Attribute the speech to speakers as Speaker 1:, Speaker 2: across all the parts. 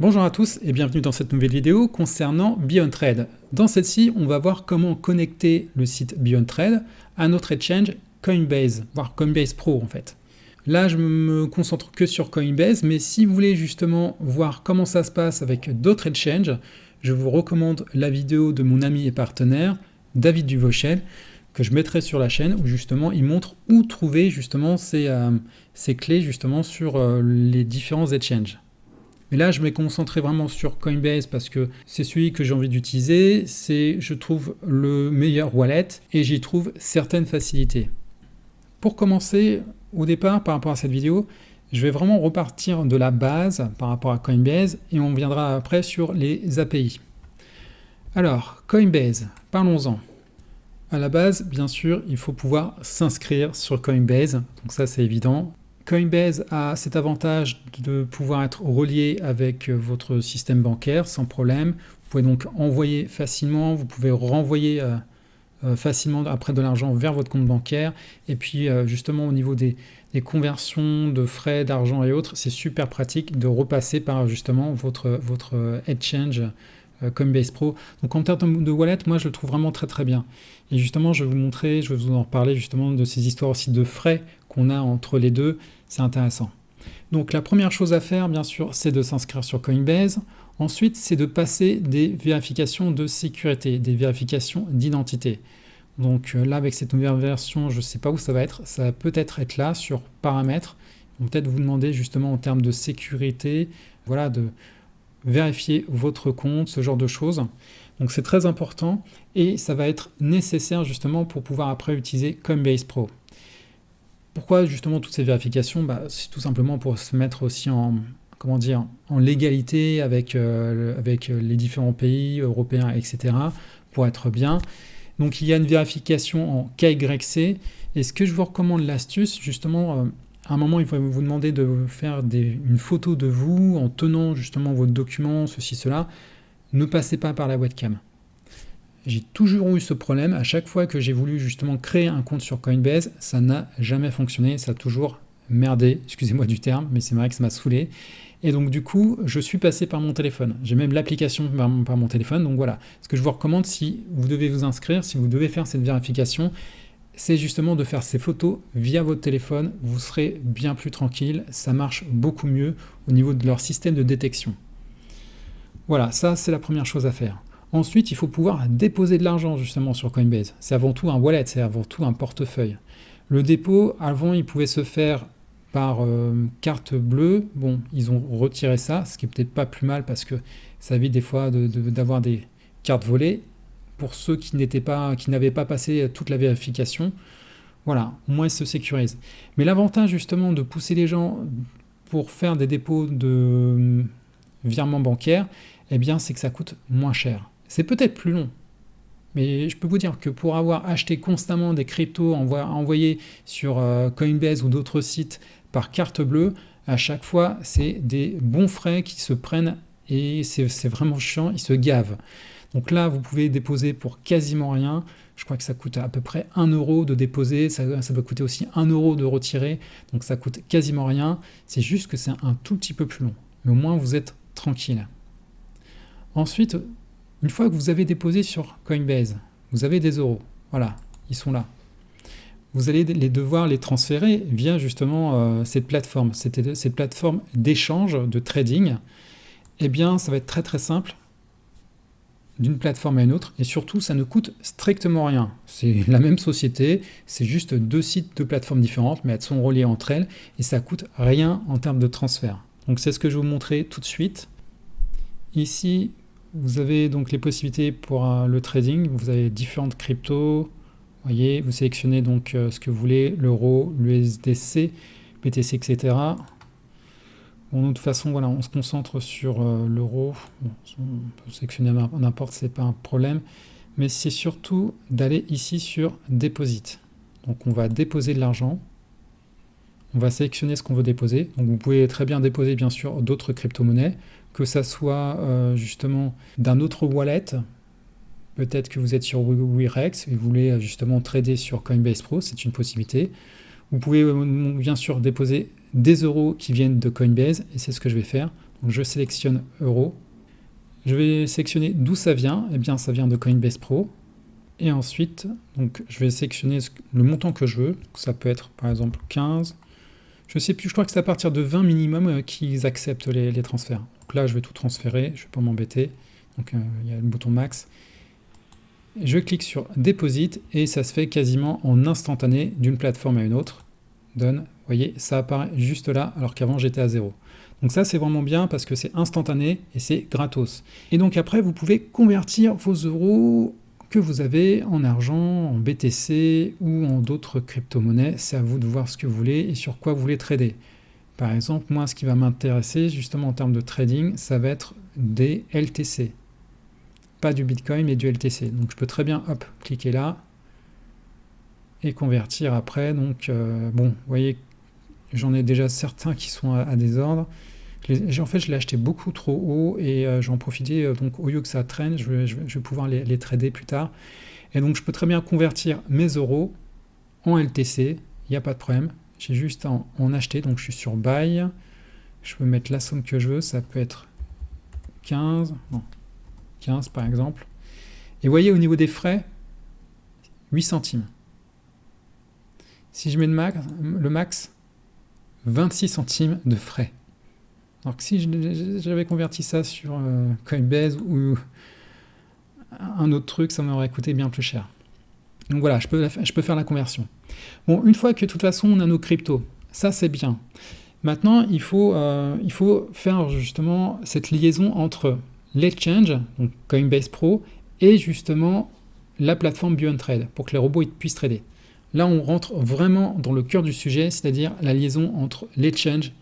Speaker 1: Bonjour à tous et bienvenue dans cette nouvelle vidéo concernant BeyondTrade. Dans celle-ci, on va voir comment connecter le site BeyondTrade à notre exchange Coinbase, voire Coinbase Pro en fait. Là, je me concentre que sur Coinbase, mais si vous voulez justement voir comment ça se passe avec d'autres exchanges, je vous recommande la vidéo de mon ami et partenaire, David Duvauchel, que je mettrai sur la chaîne, où justement il montre où trouver justement ces clés justement sur les différents exchanges. Mais là, je vais me concentrer vraiment sur Coinbase parce que c'est celui que j'ai envie d'utiliser, c'est, je trouve, le meilleur wallet et j'y trouve certaines facilités. Pour commencer, au départ, par rapport à cette vidéo, je vais vraiment repartir de la base par rapport à Coinbase et on viendra après sur les API. Alors, Coinbase, parlons-en. À la base, bien sûr, il faut pouvoir s'inscrire sur Coinbase, donc ça c'est évident. Coinbase a cet avantage de pouvoir être relié avec votre système bancaire sans problème. Vous pouvez donc envoyer facilement, vous pouvez renvoyer facilement après de l'argent vers votre compte bancaire. Et puis justement au niveau des conversions de frais, d'argent et autres, c'est super pratique de repasser par justement votre exchange Coinbase Pro. Donc en termes de wallet, moi je le trouve vraiment très très bien. Et justement, je vais vous montrer, je vais vous en reparler justement de ces histoires aussi de frais qu'on a entre les deux. C'est intéressant. Donc la première chose à faire, bien sûr, c'est de s'inscrire sur Coinbase. Ensuite, c'est de passer des vérifications de sécurité, des vérifications d'identité. Donc là, avec cette nouvelle version, je ne sais pas où ça va être. Ça va peut-être être là sur paramètres. Ils vont peut-être vous demander justement en termes de sécurité, voilà, de vérifier votre compte, ce genre de choses. Donc c'est très important et ça va être nécessaire justement pour pouvoir après utiliser Coinbase Pro. Pourquoi justement toutes ces vérifications? C'est tout simplement pour se mettre aussi en légalité avec les différents pays européens, etc. pour être bien. Donc il y a une vérification en KYC et ce que je vous recommande l'astuce justement, à un moment il va vous demander de faire une photo de vous en tenant justement votre document, ceci, cela. Ne passez pas par la webcam. J'ai toujours eu ce problème, à chaque fois que j'ai voulu justement créer un compte sur Coinbase, ça n'a jamais fonctionné, ça a toujours merdé, excusez-moi du terme, mais c'est vrai que ça m'a saoulé. Et donc du coup, je suis passé par mon téléphone. J'ai même l'application par mon téléphone, donc voilà. Ce que je vous recommande, si vous devez vous inscrire, si vous devez faire cette vérification, c'est justement de faire ces photos via votre téléphone, vous serez bien plus tranquille, ça marche beaucoup mieux au niveau de leur système de détection. Voilà, ça c'est la première chose à faire. Ensuite, il faut pouvoir déposer de l'argent justement sur Coinbase. C'est avant tout un wallet, c'est avant tout un portefeuille. Le dépôt, avant, il pouvait se faire par carte bleue. Bon, ils ont retiré ça, ce qui est peut-être pas plus mal parce que ça évite des fois d'avoir des cartes volées. Pour ceux qui n'avaient pas passé toute la vérification, voilà, au moins ils se sécurisent. Mais l'avantage justement de pousser les gens pour faire des dépôts de virements bancaires, eh bien, c'est que ça coûte moins cher. C'est peut-être plus long, mais je peux vous dire que pour avoir acheté constamment des cryptos envoyés sur Coinbase ou d'autres sites par carte bleue, à chaque fois, c'est des bons frais qui se prennent et c'est vraiment chiant, ils se gavent. Donc là, vous pouvez déposer pour quasiment rien. Je crois que ça coûte à peu près 1 euro de déposer, ça peut coûter aussi 1 euro de retirer, donc ça coûte quasiment rien. C'est juste que c'est un tout petit peu plus long, mais au moins vous êtes tranquille. Ensuite, une fois que vous avez déposé sur Coinbase, vous avez des euros, voilà, ils sont là. Vous allez devoir les transférer via justement cette plateforme d'échange, de trading. Eh bien, ça va être très très simple d'une plateforme à une autre et surtout, ça ne coûte strictement rien. C'est la même société, c'est juste deux sites de plateformes différentes, mais elles sont reliées entre elles et ça coûte rien en termes de transfert. Donc, c'est ce que je vais vous montrer tout de suite. Ici, vous avez donc les possibilités pour le trading. Vous avez différentes cryptos. Vous voyez, vous sélectionnez donc ce que vous voulez, l'euro, l'USDC, BTC, etc. Bon, de toute façon, voilà, on se concentre sur l'euro. Bon, on peut sélectionner n'importe, c'est pas un problème. Mais c'est surtout d'aller ici sur Deposit. Donc on va déposer de l'argent. On va sélectionner ce qu'on veut déposer. Donc vous pouvez très bien déposer bien sûr d'autres crypto-monnaies, que ça soit justement d'un autre wallet. Peut-être que vous êtes sur Wirex et vous voulez justement trader sur Coinbase Pro, c'est une possibilité. Vous pouvez bien sûr déposer des euros qui viennent de Coinbase et c'est ce que je vais faire. Donc, je sélectionne euro. Je vais sélectionner d'où ça vient. Eh bien, ça vient de Coinbase Pro. Et ensuite, donc, je vais sélectionner le montant que je veux. Donc, ça peut être par exemple 15. Je sais plus, je crois que c'est à partir de 20 minimum qu'ils acceptent les transferts. Donc là, je vais tout transférer, je ne vais pas m'embêter. Donc il y a le bouton max. Je clique sur Deposit et ça se fait quasiment en instantané d'une plateforme à une autre. Done. Vous voyez, ça apparaît juste là alors qu'avant j'étais à 0. Donc ça c'est vraiment bien parce que c'est instantané et c'est gratos. Et donc après vous pouvez convertir vos euros que vous avez en argent, en BTC ou en d'autres crypto-monnaies. C'est à vous de voir ce que vous voulez et sur quoi vous voulez trader. Par exemple, moi ce qui va m'intéresser justement en termes de trading, ça va être des LTC. Pas du Bitcoin mais du LTC. Donc je peux très bien hop, cliquer là et convertir après. Donc bon, vous voyez, j'en ai déjà certains qui sont à des ordres. En fait, je l'ai acheté beaucoup trop haut et j'en profitais, donc au lieu que ça traîne, je vais pouvoir les trader plus tard. Et donc, je peux très bien convertir mes euros en LTC, il n'y a pas de problème. J'ai juste à en acheter, donc je suis sur Buy. Je peux mettre la somme que je veux, ça peut être 15, non, 15 par exemple. Et vous voyez, au niveau des frais, 8 centimes. Si je mets le max 26 centimes de frais. Alors que si j'avais converti ça sur Coinbase ou un autre truc, ça m'aurait coûté bien plus cher. Donc voilà, je peux faire la conversion. Bon, une fois que de toute façon on a nos cryptos, ça c'est bien. Maintenant, il faut faire justement cette liaison entre l'exchange, donc Coinbase Pro, et justement la plateforme BeyondTrade, pour que les robots puissent trader. Là, on rentre vraiment dans le cœur du sujet, c'est-à-dire la liaison entre l'exchange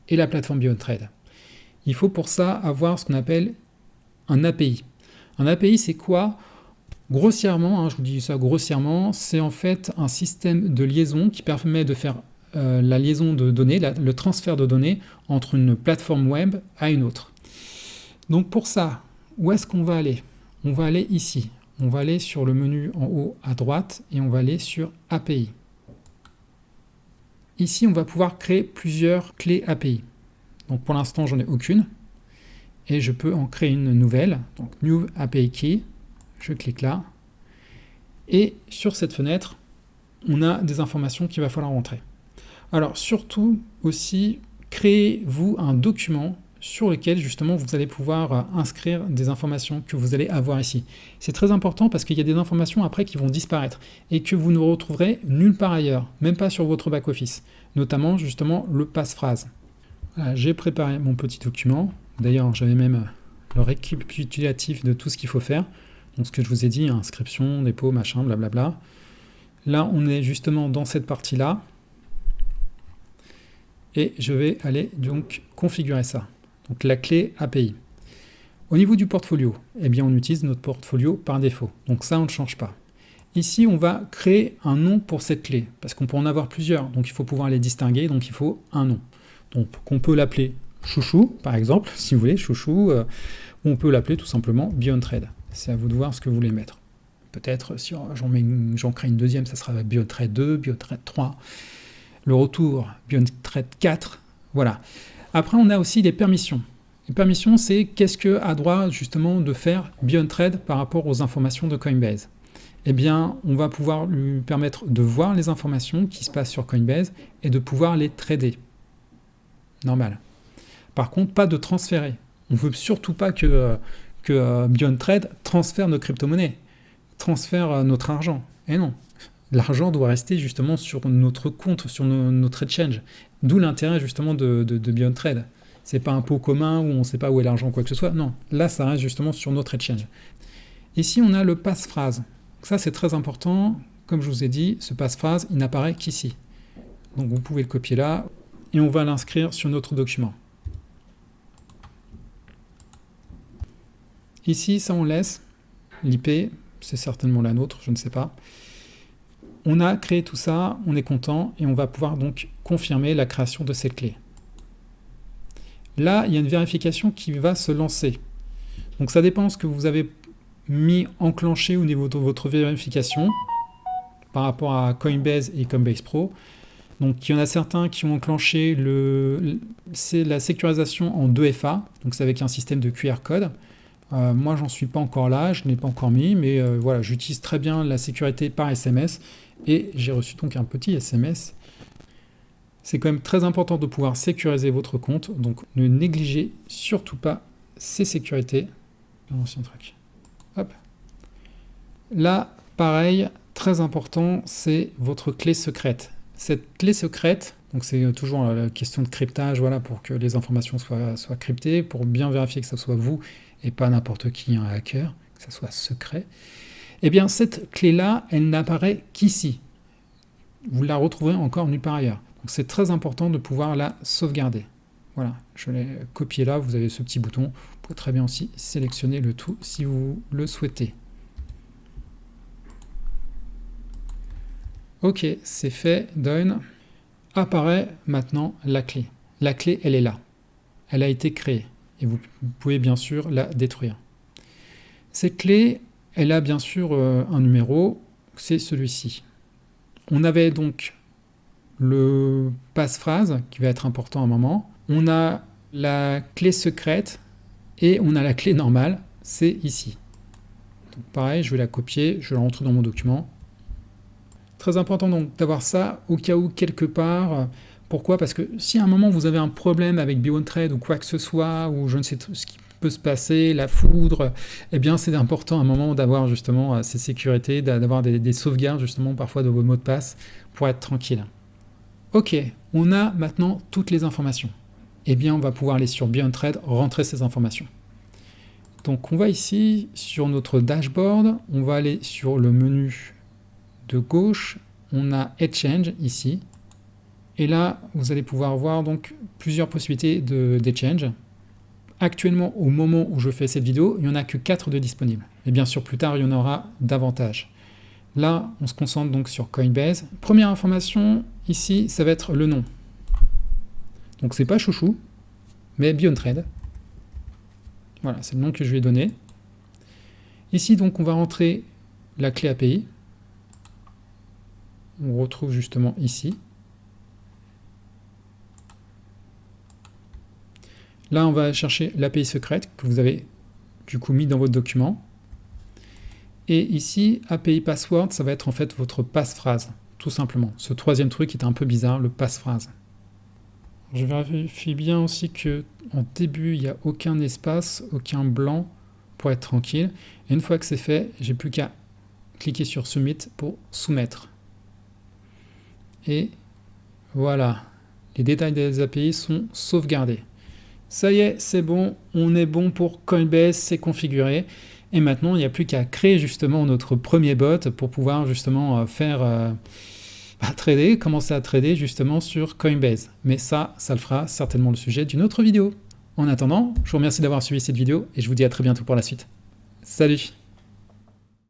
Speaker 1: et la plateforme BeyondTrade. Il faut pour ça avoir ce qu'on appelle un API. Un API, c'est quoi? Grossièrement, je vous dis ça grossièrement, c'est en fait un système de liaison qui permet de faire la liaison de données, le transfert de données entre une plateforme web à une autre. Donc pour ça, où est-ce qu'on va aller? On va aller ici. On va aller sur le menu en haut à droite et on va aller sur API. Ici, on va pouvoir créer plusieurs clés API. Donc pour l'instant, j'en ai aucune. Et je peux en créer une nouvelle. Donc New API Key. Je clique là. Et sur cette fenêtre, on a des informations qu'il va falloir rentrer. Alors surtout aussi, créez-vous un document sur lequel justement vous allez pouvoir inscrire des informations que vous allez avoir ici. C'est très important parce qu'il y a des informations après qui vont disparaître et que vous ne retrouverez nulle part ailleurs, même pas sur votre back-office, notamment justement le passe-phrase. Voilà, j'ai préparé mon petit document. D'ailleurs, j'avais même le récapitulatif de tout ce qu'il faut faire. Donc ce que je vous ai dit, inscription, dépôt, machin, blablabla. Là, on est justement dans cette partie-là. Et je vais aller donc configurer ça. Donc la clé API. Au niveau du portfolio, eh bien on utilise notre portfolio par défaut. Donc ça, on ne change pas. Ici, on va créer un nom pour cette clé, parce qu'on peut en avoir plusieurs. Donc il faut pouvoir les distinguer, donc il faut un nom. Donc on peut l'appeler Chouchou, par exemple, si vous voulez, Chouchou, ou on peut l'appeler tout simplement BeyondTrade. C'est à vous de voir ce que vous voulez mettre. Peut-être, si j'en crée une deuxième, ça sera BeyondTrade 2, BeyondTrade 3, le retour, BeyondTrade 4, voilà. Après, on a aussi des permissions. Les permissions, c'est qu'est-ce que a droit justement de faire BeyondTrade par rapport aux informations de Coinbase. Eh bien, on va pouvoir lui permettre de voir les informations qui se passent sur Coinbase et de pouvoir les trader. Normal. Par contre, pas de transférer. On ne veut surtout pas que BeyondTrade transfère nos crypto-monnaies, transfère notre argent. Et non, l'argent doit rester justement sur notre compte, sur notre exchange. D'où l'intérêt justement de BeyondTrade. C'est pas un pot commun où on ne sait pas où est l'argent ou quoi que ce soit. Non, là ça reste justement sur notre exchange. Ici on a le passe-phrase. Ça c'est très important. Comme je vous ai dit, ce passe-phrase il n'apparaît qu'ici. Donc vous pouvez le copier là et on va l'inscrire sur notre document. Ici ça on laisse. L'IP, c'est certainement la nôtre, je ne sais pas. On a créé tout ça, on est content et on va pouvoir donc confirmer la création de cette clé. Là, il y a une vérification qui va se lancer. Donc ça dépend de ce que vous avez enclenché au niveau de votre vérification par rapport à Coinbase et Coinbase Pro. Donc il y en a certains qui ont enclenché c'est la sécurisation en 2FA, donc c'est avec un système de QR code. Moi j'en suis pas encore là, je ne l'ai pas encore mis, mais voilà, j'utilise très bien la sécurité par SMS et j'ai reçu donc un petit SMS. C'est quand même très important de pouvoir sécuriser votre compte, donc ne négligez surtout pas ces sécurités. L'ancien truc. Hop. Là, pareil, très important, c'est votre clé secrète. Cette clé secrète, donc c'est toujours la question de cryptage, voilà, pour que les informations soient cryptées, pour bien vérifier que ce soit vous et pas n'importe qui, un hacker, que ça soit secret. Eh bien, cette clé-là, elle n'apparaît qu'ici. Vous la retrouverez encore nulle part ailleurs. Donc c'est très important de pouvoir la sauvegarder. Voilà, je l'ai copié là, vous avez ce petit bouton. Vous pouvez très bien aussi sélectionner le tout si vous le souhaitez. Ok, c'est fait, done. Apparaît maintenant la clé. La clé, elle est là. Elle a été créée. Et vous pouvez bien sûr la détruire. Cette clé, elle a bien sûr un numéro, c'est celui-ci. On avait donc le passe-phrase qui va être important à un moment. On a la clé secrète et on a la clé normale, c'est ici. Donc pareil, je vais la copier, je la rentre dans mon document. Très important donc d'avoir ça au cas où quelque part. Pourquoi? Parce que si à un moment vous avez un problème avec BeyondTrade ou quoi que ce soit, ou je ne sais ce qui peut se passer, la foudre, eh bien c'est important à un moment d'avoir justement ces sécurités, d'avoir des sauvegardes justement parfois de vos mots de passe pour être tranquille. Ok, on a maintenant toutes les informations. Eh bien on va pouvoir aller sur BeyondTrade, rentrer ces informations. Donc on va ici sur notre dashboard, on va aller sur le menu de gauche, on a Exchange ici. Et là, vous allez pouvoir voir donc plusieurs possibilités d'Exchange. Actuellement, au moment où je fais cette vidéo, il n'y en a que 4 de disponibles. Et bien sûr, plus tard, il y en aura davantage. Là, on se concentre donc sur Coinbase. Première information, ici, ça va être le nom. Donc, c'est pas chouchou, mais BeyondTrade. Voilà, c'est le nom que je lui ai donné. Ici, donc, on va rentrer la clé API. On retrouve justement ici. Là, on va chercher l'API secrète que vous avez du coup mis dans votre document. Et ici, API password, ça va être en fait votre passe-phrase, tout simplement. Ce troisième truc est un peu bizarre, le passe-phrase. Je vérifie bien aussi que en début, il n'y a aucun espace, aucun blanc pour être tranquille. Et une fois que c'est fait, j'ai plus qu'à cliquer sur Submit pour soumettre. Et voilà, les détails des API sont sauvegardés. Ça y est, c'est bon, on est bon pour Coinbase, c'est configuré. Et maintenant, il n'y a plus qu'à créer justement notre premier bot pour pouvoir justement faire trader, commencer à trader justement sur Coinbase. Mais ça le fera certainement le sujet d'une autre vidéo. En attendant, je vous remercie d'avoir suivi cette vidéo et je vous dis à très bientôt pour la suite. Salut!